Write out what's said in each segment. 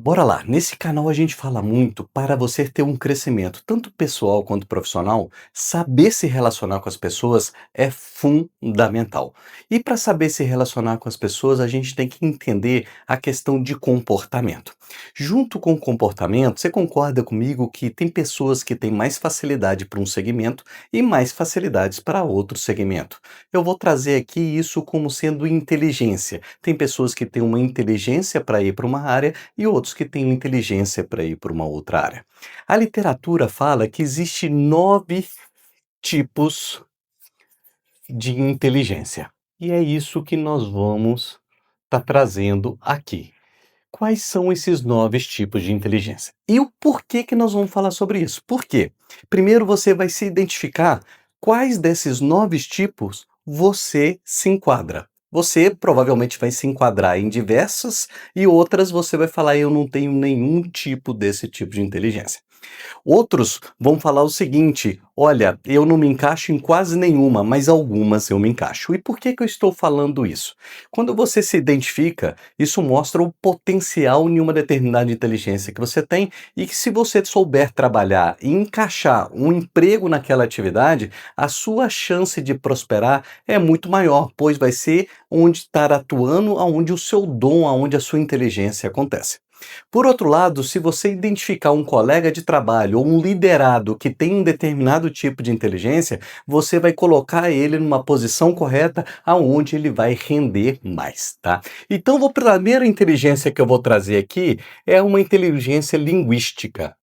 Bora lá, nesse canal a gente fala muito para você ter um crescimento, tanto pessoal quanto profissional, saber se relacionar com as pessoas é fundamental. E para saber se relacionar com as pessoas, a gente tem que entender a questão de comportamento. Junto com o comportamento, você concorda comigo que tem pessoas que têm mais facilidade para um segmento e mais facilidades para outro segmento? Eu vou trazer aqui isso como sendo inteligência. Tem pessoas que têm uma inteligência para ir para uma área e outros que têm inteligência para ir para uma outra área. A literatura fala que existe 9 tipos de inteligência. E é isso que nós vamos estar trazendo aqui. Quais são esses 9 tipos de inteligência? E o porquê que nós vamos falar sobre isso? Por quê? Primeiro você vai se identificar quais desses 9 tipos você se enquadra. Você provavelmente vai se enquadrar em diversas e outras você vai falar: eu não tenho nenhum tipo desse tipo de inteligência. Outros vão falar o seguinte: olha, eu não me encaixo em quase nenhuma, mas algumas eu me encaixo. E por que que eu estou falando isso? Quando você se identifica, isso mostra o potencial em uma determinada inteligência que você tem e que, se você souber trabalhar e encaixar um emprego naquela atividade, a sua chance de prosperar é muito maior, pois vai ser onde estar atuando, aonde o seu dom, aonde a sua inteligência acontece. Por outro lado, se você identificar um colega de trabalho ou um liderado que tem um determinado tipo de inteligência, você vai colocar ele numa posição correta aonde ele vai render mais, tá? Então, a primeira inteligência que eu vou trazer aqui é uma inteligência linguística.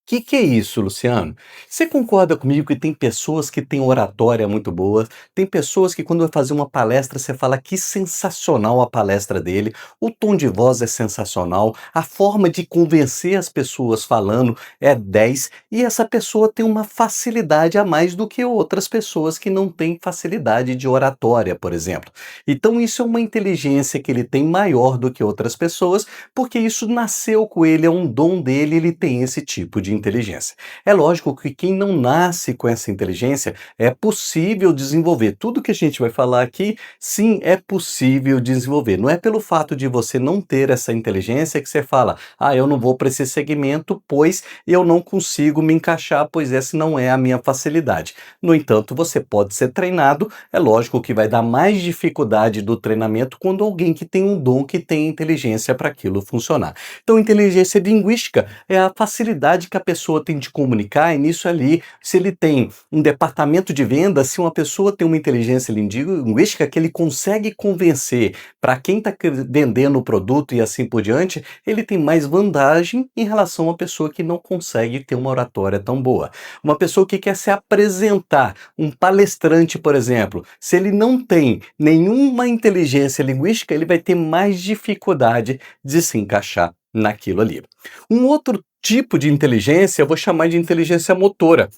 Que é isso, Luciano? Você concorda comigo que tem pessoas que têm oratória muito boa, tem pessoas que quando vai fazer uma palestra você fala que sensacional a palestra dele, o tom de voz é sensacional, a forma de convencer as pessoas falando é 10 e essa pessoa tem uma facilidade a mais do que outras pessoas que não têm facilidade de oratória, por exemplo. Então isso é uma inteligência que ele tem maior do que outras pessoas, porque isso nasceu com ele, é um dom dele, ele tem esse tipo de inteligência. É lógico que quem não nasce com essa inteligência é possível desenvolver. Tudo que a gente vai falar aqui, sim, é possível desenvolver. Não é pelo fato de você não ter essa inteligência que você fala: ah, eu não vou para esse segmento, pois eu não consigo me encaixar, pois essa não é a minha facilidade. No entanto, você pode ser treinado, é lógico que vai dar mais dificuldade do treinamento quando alguém que tem um dom, que tem inteligência para aquilo funcionar. Então, inteligência linguística é a facilidade que a pessoa tem de comunicar, e nisso ali, se ele tem um departamento de vendas, se uma pessoa tem uma inteligência linguística que ele consegue convencer para quem está vendendo o produto e assim por diante, ele tem mais vantagem em relação a uma pessoa que não consegue ter uma oratória tão boa. Uma pessoa que quer se apresentar, um palestrante, por exemplo, se ele não tem nenhuma inteligência linguística, ele vai ter mais dificuldade de se encaixar naquilo ali. Um outro tipo de inteligência eu vou chamar de inteligência motora.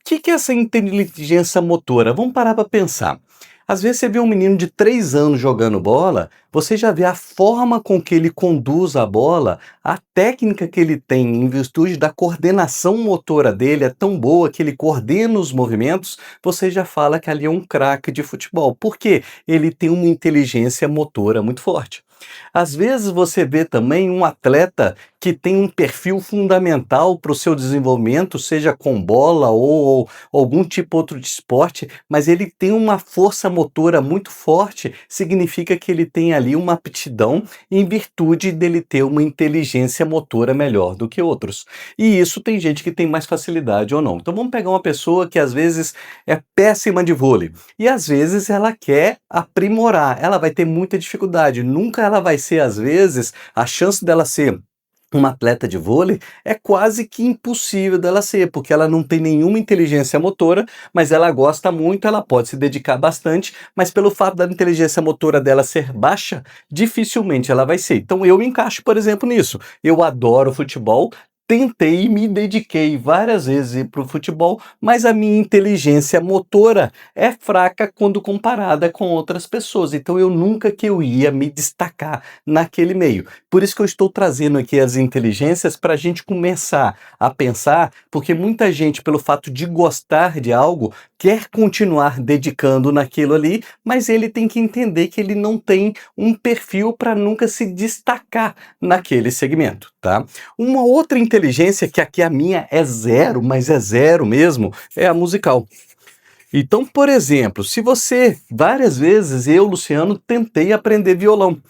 Que é essa inteligência motora? Vamos parar para pensar. Às vezes você vê um menino de 3 anos jogando bola, você já vê a forma com que ele conduz a bola, a técnica que ele tem em virtude da coordenação motora dele é tão boa que ele coordena os movimentos, você já fala que ali é um craque de futebol. Por quê? Ele tem uma inteligência motora muito forte. Às vezes você vê também um atleta que tem um perfil fundamental para o seu desenvolvimento, seja com bola ou algum tipo outro de esporte, mas ele tem uma força motora muito forte, significa que ele tem ali uma aptidão em virtude dele ter uma inteligência motora melhor do que outros. E isso tem gente que tem mais facilidade ou não. Então vamos pegar uma pessoa que às vezes é péssima de vôlei e às vezes ela quer aprimorar, ela vai ter muita dificuldade, nunca ela vai ser, às vezes, a chance dela ser uma atleta de vôlei é quase que impossível dela ser, porque ela não tem nenhuma inteligência motora, mas ela gosta muito, ela pode se dedicar bastante, mas pelo fato da inteligência motora dela ser baixa, dificilmente ela vai ser. Então eu me encaixo, por exemplo, nisso. Eu adoro futebol, tentei e me dediquei várias vezes para o futebol, mas a minha inteligência motora é fraca quando comparada com outras pessoas, então eu nunca que eu ia me destacar naquele meio. Por isso que eu estou trazendo aqui as inteligências para a gente começar a pensar, porque muita gente, pelo fato de gostar de algo, quer continuar dedicando naquilo ali, mas ele tem que entender que ele não tem um perfil para nunca se destacar naquele segmento, tá? Uma outra inteligência, que aqui a minha é zero, mas é zero mesmo, é a musical. Então, por exemplo, se você, várias vezes, eu, Luciano, tentei aprender violão.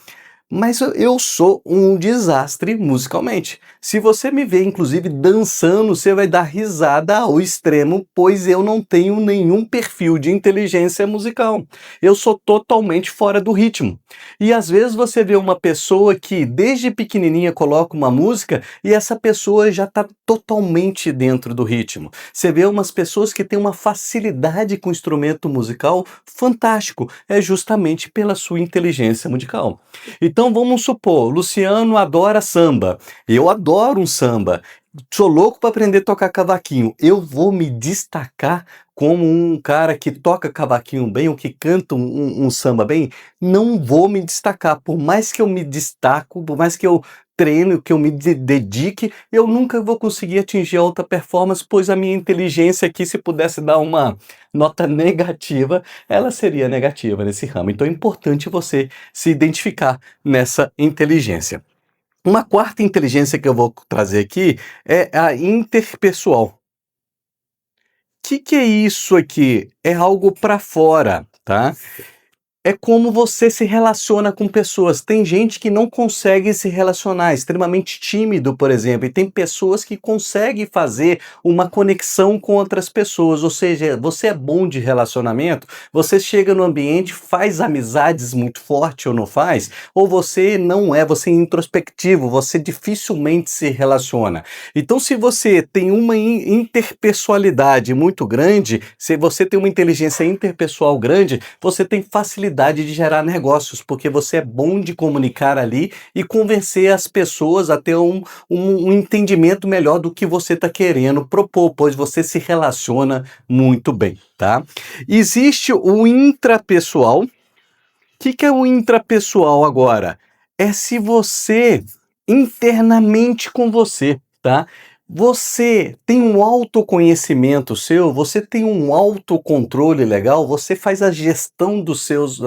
Mas eu sou um desastre musicalmente. Se você me ver, inclusive, dançando, você vai dar risada ao extremo, pois eu não tenho nenhum perfil de inteligência musical. Eu sou totalmente fora do ritmo. E às vezes você vê uma pessoa que desde pequenininha coloca uma música e essa pessoa já está totalmente dentro do ritmo. Você vê umas pessoas que têm uma facilidade com instrumento musical fantástico. É justamente pela sua inteligência musical. Então vamos supor, Luciano adora samba, eu adoro um samba, sou louco para aprender a tocar cavaquinho. Eu vou me destacar como um cara que toca cavaquinho bem ou que canta um samba bem? Não vou me destacar. Por mais que eu me destaco, por mais que eu treino, que eu me dedique, eu nunca vou conseguir atingir alta performance, pois a minha inteligência aqui, se pudesse dar uma nota negativa, ela seria negativa nesse ramo. Então é importante você se identificar nessa inteligência. Uma quarta inteligência que eu vou trazer aqui é a interpessoal. O que é isso aqui? É algo para fora, tá? É como você se relaciona com pessoas. Tem gente que não consegue se relacionar, extremamente tímido, por exemplo, e tem pessoas que conseguem fazer uma conexão com outras pessoas. Ou seja, você é bom de relacionamento, você chega no ambiente, faz amizades muito forte ou não faz, ou você não é, você é introspectivo, você dificilmente se relaciona. Então, se você tem uma interpessoalidade muito grande, se você tem uma inteligência interpessoal grande, você tem facilidade de gerar negócios, porque você é bom de comunicar ali e convencer as pessoas a ter um entendimento melhor do que você está querendo propor, pois você se relaciona muito bem, tá? Existe o intrapessoal. O que é o intrapessoal agora? É se você internamente com você, tá? Você tem um autoconhecimento seu, você tem um autocontrole legal, você faz a gestão das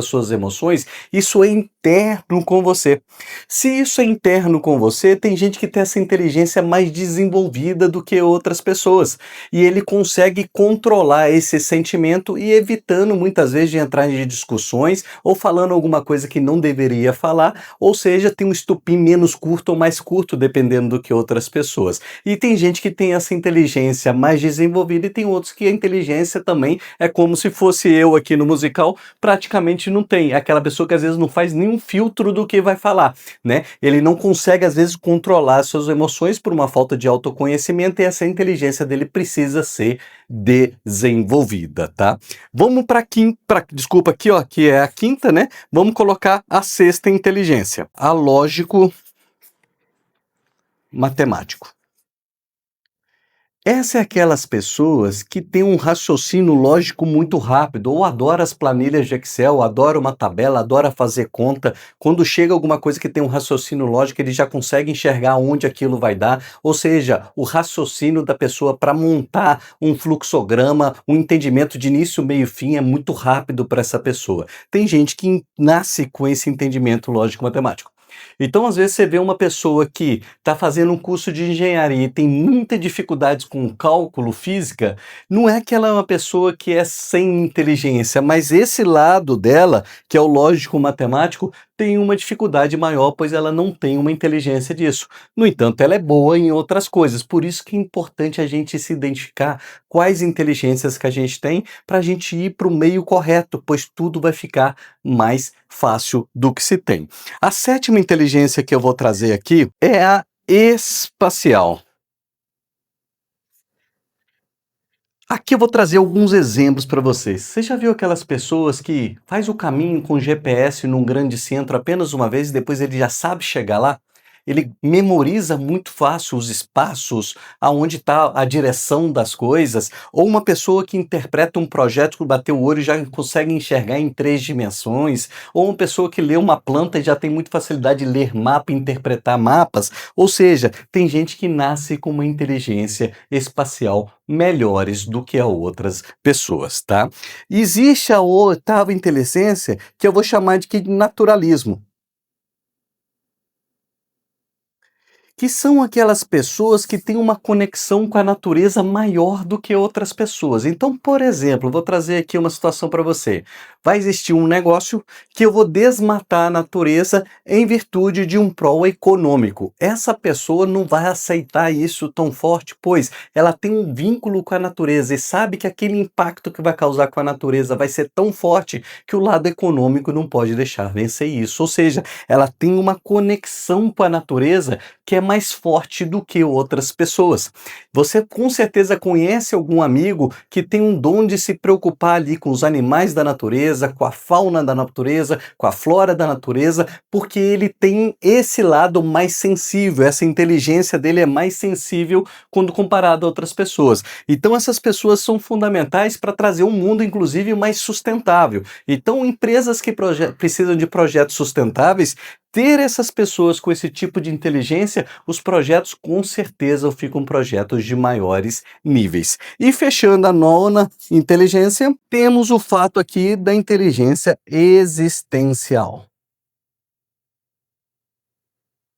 suas emoções, isso é interno com você. Se isso é interno com você, tem gente que tem essa inteligência mais desenvolvida do que outras pessoas, e ele consegue controlar esse sentimento e evitando muitas vezes de entrar em discussões ou falando alguma coisa que não deveria falar, ou seja, tem um estupim menos curto ou mais curto, dependendo do que outras pessoas. E tem gente que tem essa inteligência mais desenvolvida e tem outros que a inteligência também é como se fosse eu aqui no musical, praticamente não tem. É aquela pessoa que às vezes não faz nenhum filtro do que vai falar, né? Ele não consegue às vezes controlar suas emoções por uma falta de autoconhecimento e essa inteligência dele precisa ser desenvolvida, tá? Vamos para desculpa aqui, ó, que é a quinta, né? Vamos colocar a sexta inteligência, a lógico matemático. Essa é aquelas pessoas que têm um raciocínio lógico muito rápido, ou adora as planilhas de Excel, adora uma tabela, adora fazer conta. Quando chega alguma coisa que tem um raciocínio lógico, ele já consegue enxergar onde aquilo vai dar. Ou seja, o raciocínio da pessoa para montar um fluxograma, um entendimento de início, meio e fim é muito rápido para essa pessoa. Tem gente que nasce com esse entendimento lógico-matemático. Então, às vezes, você vê uma pessoa que está fazendo um curso de engenharia e tem muita dificuldade com cálculo, física, não é que ela é uma pessoa que é sem inteligência, mas esse lado dela, que é o lógico-matemático, tem uma dificuldade maior, pois ela não tem uma inteligência disso. No entanto, ela é boa em outras coisas, por isso que é importante a gente se identificar quais inteligências que a gente tem para a gente ir para o meio correto, pois tudo vai ficar mais fácil do que se tem. A sétima inteligência que eu vou trazer aqui é a espacial. Aqui eu vou trazer alguns exemplos para vocês. Você já viu aquelas pessoas que faz o caminho com GPS num grande centro apenas uma vez e depois ele já sabe chegar lá? ele memoriza muito fácil os espaços, aonde está a direção das coisas, ou uma pessoa que interpreta um projeto que bateu o olho e já consegue enxergar em 3 dimensões, ou uma pessoa que lê uma planta e já tem muita facilidade de ler mapa e interpretar mapas, ou seja, tem gente que nasce com uma inteligência espacial melhores do que a outras pessoas, tá? Existe a oitava inteligência que eu vou chamar de naturalismo. Que são aquelas pessoas que têm uma conexão com a natureza maior do que outras pessoas. Então, por exemplo, vou trazer aqui uma situação para você. Vai existir um negócio que eu vou desmatar a natureza em virtude de um prol econômico. Essa pessoa não vai aceitar isso tão forte, pois ela tem um vínculo com a natureza e sabe que aquele impacto que vai causar com a natureza vai ser tão forte que o lado econômico não pode deixar vencer isso. Ou seja, ela tem uma conexão com a natureza que é mais forte do que outras pessoas. Você com certeza conhece algum amigo que tem um dom de se preocupar ali com os animais da natureza, com a fauna da natureza, com a flora da natureza, porque ele tem esse lado mais sensível, essa inteligência dele é mais sensível quando comparado a outras pessoas. Então essas pessoas são fundamentais para trazer um mundo, inclusive, mais sustentável. Então empresas que precisam de projetos sustentáveis, ter essas pessoas com esse tipo de inteligência, os projetos com certeza ficam projetos de maiores níveis. E fechando a nona inteligência, temos o fato aqui da inteligência existencial.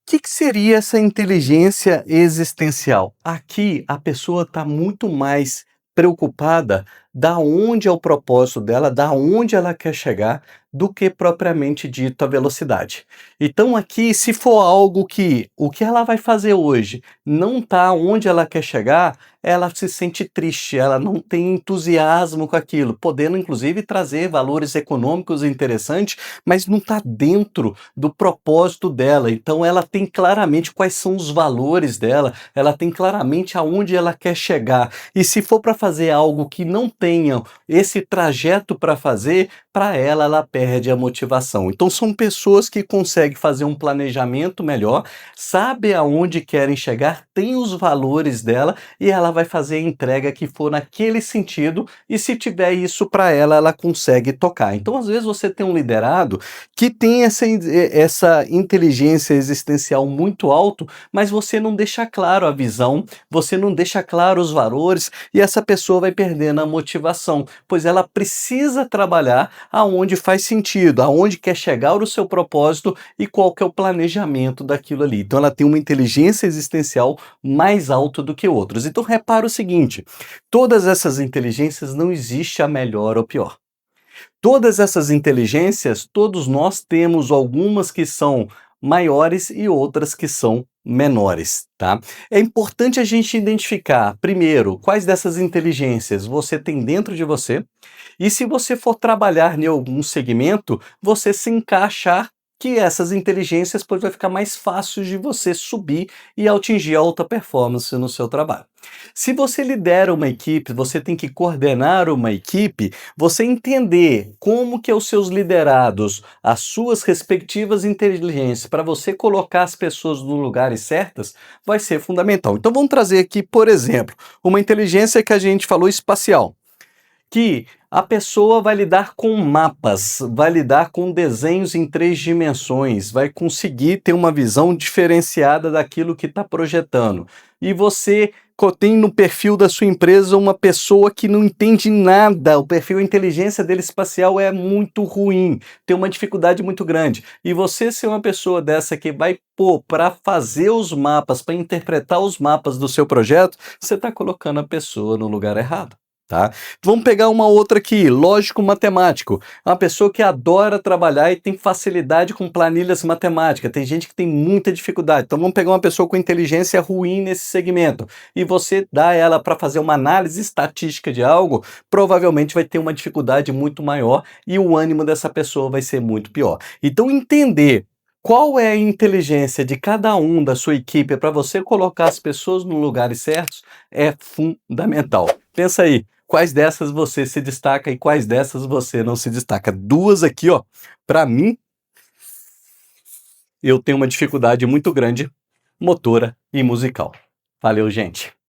Que seria essa inteligência existencial? Aqui a pessoa está muito mais preocupada da onde é o propósito dela, da onde ela quer chegar, do que propriamente dito a velocidade. Então aqui, se for algo que o que ela vai fazer hoje não está onde ela quer chegar, ela se sente triste, ela não tem entusiasmo com aquilo, podendo inclusive trazer valores econômicos interessantes, mas não está dentro do propósito dela. Então ela tem claramente quais são os valores dela, ela tem claramente aonde ela quer chegar. E se for para fazer algo que não tenha esse trajeto para fazer, para ela perde a motivação. Então são pessoas que conseguem fazer um planejamento melhor, sabe aonde querem chegar, tem os valores dela e ela vai fazer a entrega que for naquele sentido, e se tiver isso para ela, ela consegue tocar. Então às vezes você tem um liderado que tem essa inteligência existencial muito alto, mas você não deixa claro a visão, você não deixa claro os valores, e essa pessoa vai perdendo a motivação, pois ela precisa trabalhar aonde faz sentido, aonde quer chegar o seu propósito e qual que é o planejamento daquilo ali. Então ela tem uma inteligência existencial mais alta do que outros. Então repara o seguinte, todas essas inteligências não existe a melhor ou pior. Todas essas inteligências, todos nós temos algumas que são maiores e outras que são menores, tá? É importante a gente identificar, primeiro, quais dessas inteligências você tem dentro de você, e se você for trabalhar em algum segmento, você se encaixar que essas inteligências pois vai ficar mais fácil de você subir e atingir a alta performance no seu trabalho. Se você lidera uma equipe, você tem que coordenar uma equipe, você entender como que os seus liderados, as suas respectivas inteligências, para você colocar as pessoas nos lugares certos, vai ser fundamental. Então vamos trazer aqui, por exemplo, uma inteligência que a gente falou espacial, que a pessoa vai lidar com mapas, vai lidar com desenhos em 3 dimensões, vai conseguir ter uma visão diferenciada daquilo que está projetando. E você tem no perfil da sua empresa uma pessoa que não entende nada, o perfil, a inteligência dele espacial é muito ruim, tem uma dificuldade muito grande. E você ser uma pessoa dessa que vai pôr para fazer os mapas, para interpretar os mapas do seu projeto, você está colocando a pessoa no lugar errado. Tá? Vamos pegar uma outra aqui, lógico-matemático. É uma pessoa que adora trabalhar e tem facilidade com planilhas matemáticas. Tem gente que tem muita dificuldade. Então vamos pegar uma pessoa com inteligência ruim nesse segmento e você dá ela para fazer uma análise estatística de algo, provavelmente vai ter uma dificuldade muito maior e o ânimo dessa pessoa vai ser muito pior. Então entender qual é a inteligência de cada um da sua equipe para você colocar as pessoas nos lugares certos é fundamental. Pensa aí, quais dessas você se destaca e quais dessas você não se destaca? Duas aqui, ó, para mim, eu tenho uma dificuldade muito grande motora e musical. Valeu, gente!